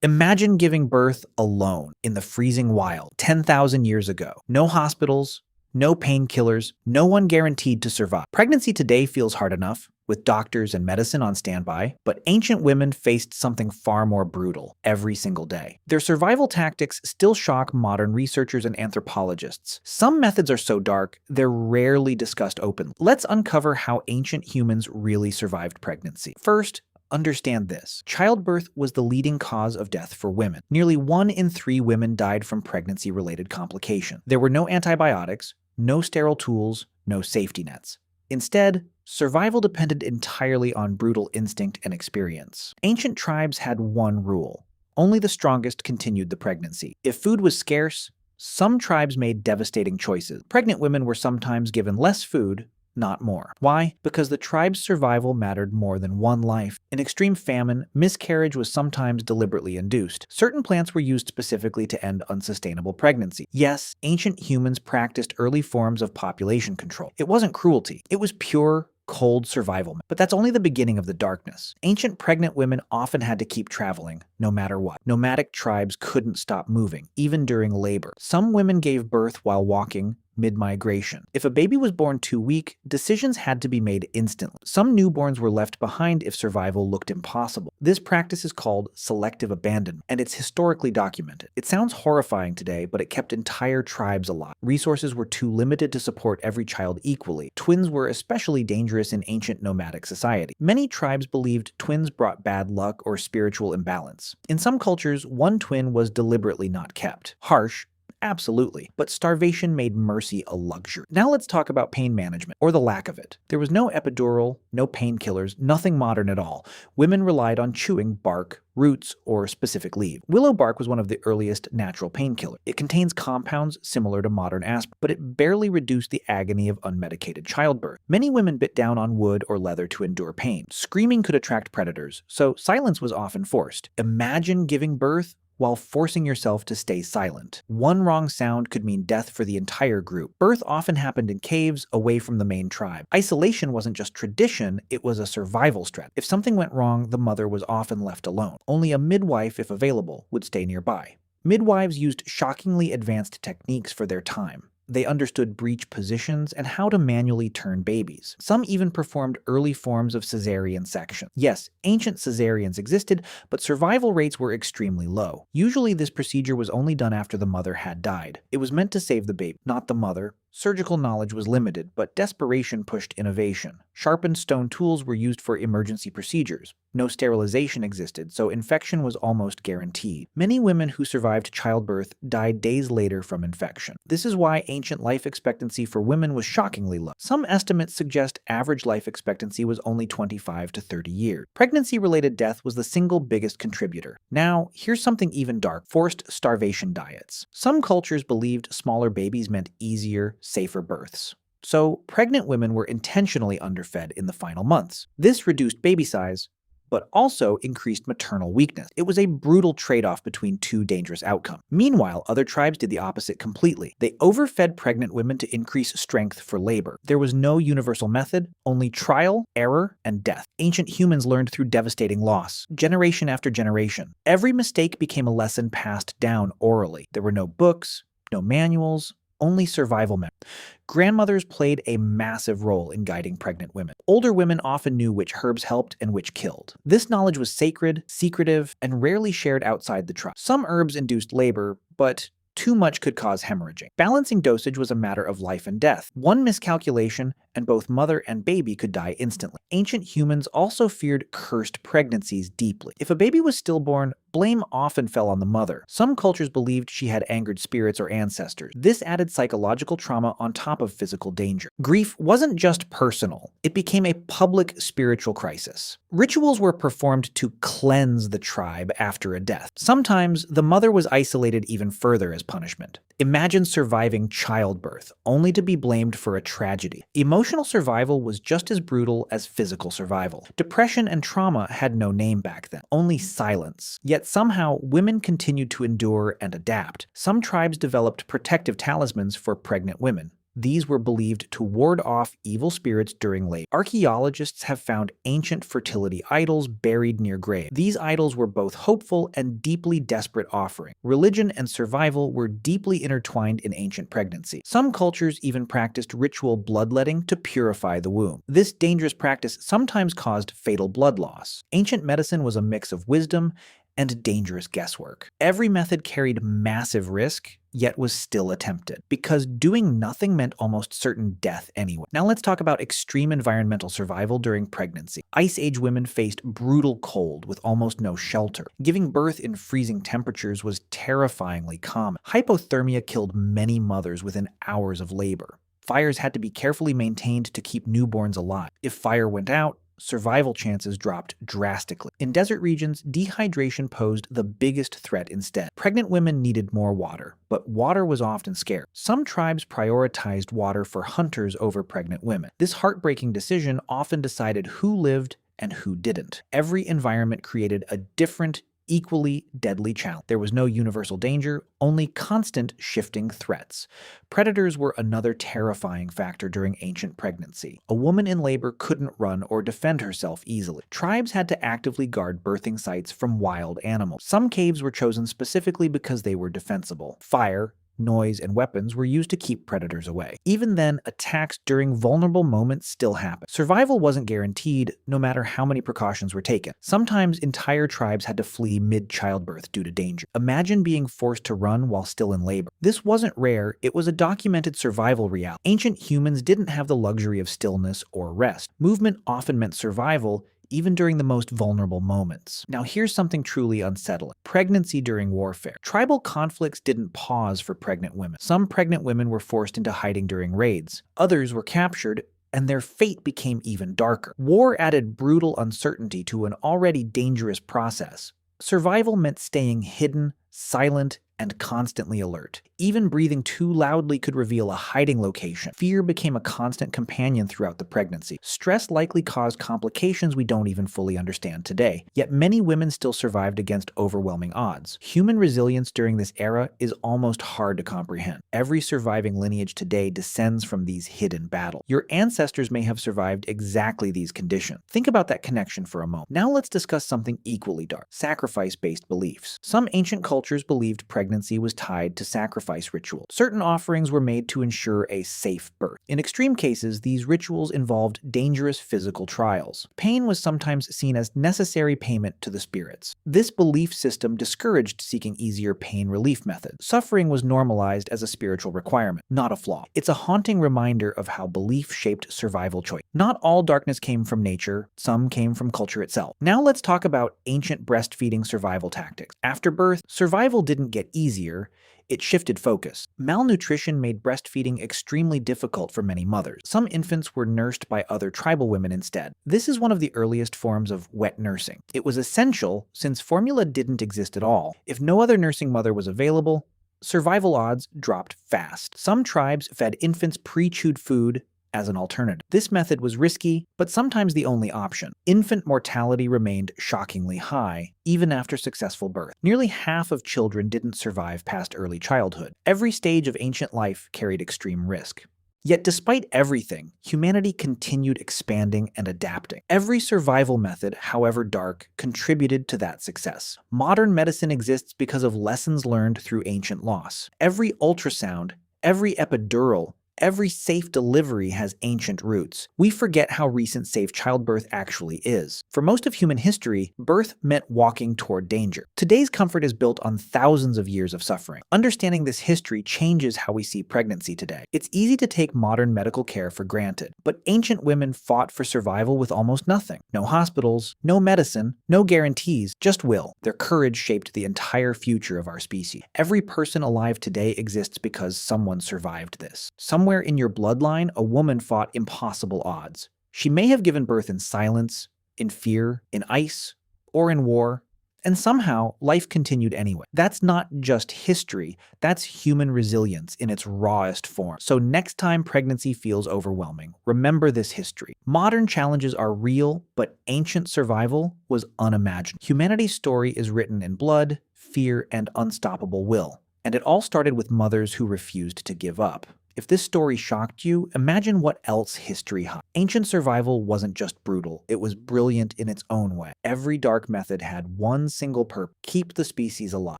Imagine giving birth alone in the freezing wild 10,000 years ago. No hospitals, no painkillers, no one guaranteed to survive. Pregnancy today feels hard enough, with doctors and medicine on standby, but ancient women faced something far more brutal every single day. Their survival tactics still shock modern researchers and anthropologists. Some methods are so dark, they're rarely discussed openly. Let's uncover how ancient humans really survived pregnancy. First, understand this. Childbirth was the leading cause of death for women. Nearly 1 in 3 women died from pregnancy-related complications. There were no antibiotics, no sterile tools, no safety nets. Instead, survival depended entirely on brutal instinct and experience. Ancient tribes had one rule: only the strongest continued the pregnancy. If food was scarce, some tribes made devastating choices. Pregnant women were sometimes given less food, not more. Why? Because the tribe's survival mattered more than one life. In extreme famine, miscarriage was sometimes deliberately induced. Certain plants were used specifically to end unsustainable pregnancy. Yes, ancient humans practiced early forms of population control. It wasn't cruelty. It was pure, cold survival. But that's only the beginning of the darkness. Ancient pregnant women often had to keep traveling, no matter what. Nomadic tribes couldn't stop moving, even during labor. Some women gave birth while walking, mid-migration. If a baby was born too weak, decisions had to be made instantly. Some newborns were left behind if survival looked impossible. This practice is called selective abandonment, and it's historically documented. It sounds horrifying today, but it kept entire tribes alive. Resources were too limited to support every child equally. Twins were especially dangerous in ancient nomadic society. Many tribes believed twins brought bad luck or spiritual imbalance. In some cultures, one twin was deliberately not kept. Harsh, absolutely, but starvation made mercy a luxury. Now let's talk about pain management, or the lack of it. There was no epidural, no painkillers, nothing modern at all. Women relied on chewing bark, roots, or specific leaves. Willow bark was one of the earliest natural painkillers. It contains compounds similar to modern aspirin, but it barely reduced the agony of unmedicated childbirth. Many women bit down on wood or leather to endure pain. Screaming could attract predators, so silence was often forced. Imagine giving birth while forcing yourself to stay silent. One wrong sound could mean death for the entire group. Birth often happened in caves, away from the main tribe. Isolation wasn't just tradition, it was a survival strategy. If something went wrong, the mother was often left alone. Only a midwife, if available, would stay nearby. Midwives used shockingly advanced techniques for their time. They understood breech positions and how to manually turn babies. Some even performed early forms of cesarean section. Yes, ancient cesareans existed, but survival rates were extremely low. Usually this procedure was only done after the mother had died. It was meant to save the baby, not the mother. Surgical knowledge was limited, but desperation pushed innovation. Sharpened stone tools were used for emergency procedures. No sterilization existed, so infection was almost guaranteed. Many women who survived childbirth died days later from infection. This is why ancient life expectancy for women was shockingly low. Some estimates suggest average life expectancy was only 25 to 30 years. Pregnancy-related death was the single biggest contributor. Now, here's something even dark: forced starvation diets. Some cultures believed smaller babies meant easier, safer births. So, pregnant women were intentionally underfed in the final months. This reduced baby size, but also increased maternal weakness. It was a brutal trade-off between two dangerous outcomes. Meanwhile, other tribes did the opposite completely. They overfed pregnant women to increase strength for labor. There was no universal method, only trial, error, and death. Ancient humans learned through devastating loss, generation after generation. Every mistake became a lesson passed down orally. There were no books, no manuals, only survival methods. Grandmothers played a massive role in guiding pregnant women. Older women often knew which herbs helped and which killed. This knowledge was sacred, secretive, and rarely shared outside the tribe. Some herbs induced labor, but too much could cause hemorrhaging. Balancing dosage was a matter of life and death. One miscalculation, and both mother and baby could die instantly. Ancient humans also feared cursed pregnancies deeply. If a baby was stillborn, blame often fell on the mother. Some cultures believed she had angered spirits or ancestors. This added psychological trauma on top of physical danger. Grief wasn't just personal, it became a public spiritual crisis. Rituals were performed to cleanse the tribe after a death. Sometimes, the mother was isolated even further as punishment. Imagine surviving childbirth, only to be blamed for a tragedy. Emotional survival was just as brutal as physical survival. Depression and trauma had no name back then, only silence. Yet somehow, women continued to endure and adapt. Some tribes developed protective talismans for pregnant women. These were believed to ward off evil spirits during labor. Archaeologists have found ancient fertility idols buried near graves. These idols were both hopeful and deeply desperate offerings. Religion and survival were deeply intertwined in ancient pregnancy. Some cultures even practiced ritual bloodletting to purify the womb. This dangerous practice sometimes caused fatal blood loss. Ancient medicine was a mix of wisdom and dangerous guesswork. Every method carried massive risk, yet was still attempted, because doing nothing meant almost certain death anyway. Now let's talk about extreme environmental survival during pregnancy. Ice Age women faced brutal cold with almost no shelter. Giving birth in freezing temperatures was terrifyingly common. Hypothermia killed many mothers within hours of labor. Fires had to be carefully maintained to keep newborns alive. If fire went out, survival chances dropped drastically. In desert regions, dehydration posed the biggest threat instead. Pregnant women needed more water, but water was often scarce. Some tribes prioritized water for hunters over pregnant women. This heartbreaking decision often decided who lived and who didn't. Every environment created a different, equally deadly challenge. There was no universal danger, only constant shifting threats. Predators were another terrifying factor during ancient pregnancy. A woman in labor couldn't run or defend herself easily. Tribes had to actively guard birthing sites from wild animals. Some caves were chosen specifically because they were defensible. Fire, noise, and weapons were used to keep predators away. Even then, attacks during vulnerable moments still happened. Survival wasn't guaranteed, no matter how many precautions were taken. Sometimes entire tribes had to flee mid-childbirth due to danger. Imagine being forced to run while still in labor. This wasn't rare, it was a documented survival reality. Ancient humans didn't have the luxury of stillness or rest. Movement often meant survival, even during the most vulnerable moments. Now here's something truly unsettling. Pregnancy during warfare. Tribal conflicts didn't pause for pregnant women. Some pregnant women were forced into hiding during raids. Others were captured, and their fate became even darker. War added brutal uncertainty to an already dangerous process. Survival meant staying hidden, silent, and constantly alert. Even breathing too loudly could reveal a hiding location. Fear became a constant companion throughout the pregnancy. Stress likely caused complications we don't even fully understand today, yet many women still survived against overwhelming odds. Human resilience during this era is almost hard to comprehend. Every surviving lineage today descends from these hidden battles. Your ancestors may have survived exactly these conditions. Think about that connection for a moment. Now let's discuss something equally dark: sacrifice-based beliefs. Some ancient cultures believed pregnancy was tied to sacrifice rituals. Certain offerings were made to ensure a safe birth. In extreme cases, these rituals involved dangerous physical trials. Pain was sometimes seen as necessary payment to the spirits. This belief system discouraged seeking easier pain relief methods. Suffering was normalized as a spiritual requirement, not a flaw. It's a haunting reminder of how belief shaped survival choice. Not all darkness came from nature, some came from culture itself. Now let's talk about ancient breastfeeding survival tactics. After birth, survival didn't get easier, it shifted focus. Malnutrition made breastfeeding extremely difficult for many mothers. Some infants were nursed by other tribal women instead. This is one of the earliest forms of wet nursing. It was essential since formula didn't exist at all. If no other nursing mother was available, survival odds dropped fast. Some tribes fed infants pre-chewed food as an alternative. This method was risky, but sometimes the only option. Infant mortality remained shockingly high, even after successful birth. Nearly half of children didn't survive past early childhood. Every stage of ancient life carried extreme risk. Yet despite everything, humanity continued expanding and adapting. Every survival method, however dark, contributed to that success. Modern medicine exists because of lessons learned through ancient loss. Every ultrasound, every epidural, every safe delivery has ancient roots. We forget how recent safe childbirth actually is. For most of human history, birth meant walking toward danger. Today's comfort is built on thousands of years of suffering. Understanding this history changes how we see pregnancy today. It's easy to take modern medical care for granted, but ancient women fought for survival with almost nothing. No hospitals, no medicine, no guarantees, just will. Their courage shaped the entire future of our species. Every person alive today exists because someone survived this. Somewhere in your bloodline, a woman fought impossible odds. She may have given birth in silence, in fear, in ice, or in war, and somehow life continued anyway. That's not just history, that's human resilience in its rawest form. So next time pregnancy feels overwhelming, remember this history. Modern challenges are real, but ancient survival was unimaginable. Humanity's story is written in blood, fear, and unstoppable will. And it all started with mothers who refused to give up. If this story shocked you, imagine what else history hides. Ancient survival wasn't just brutal, it was brilliant in its own way. Every dark method had one single purpose: keep the species alive.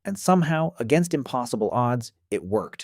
And somehow, against impossible odds, it worked.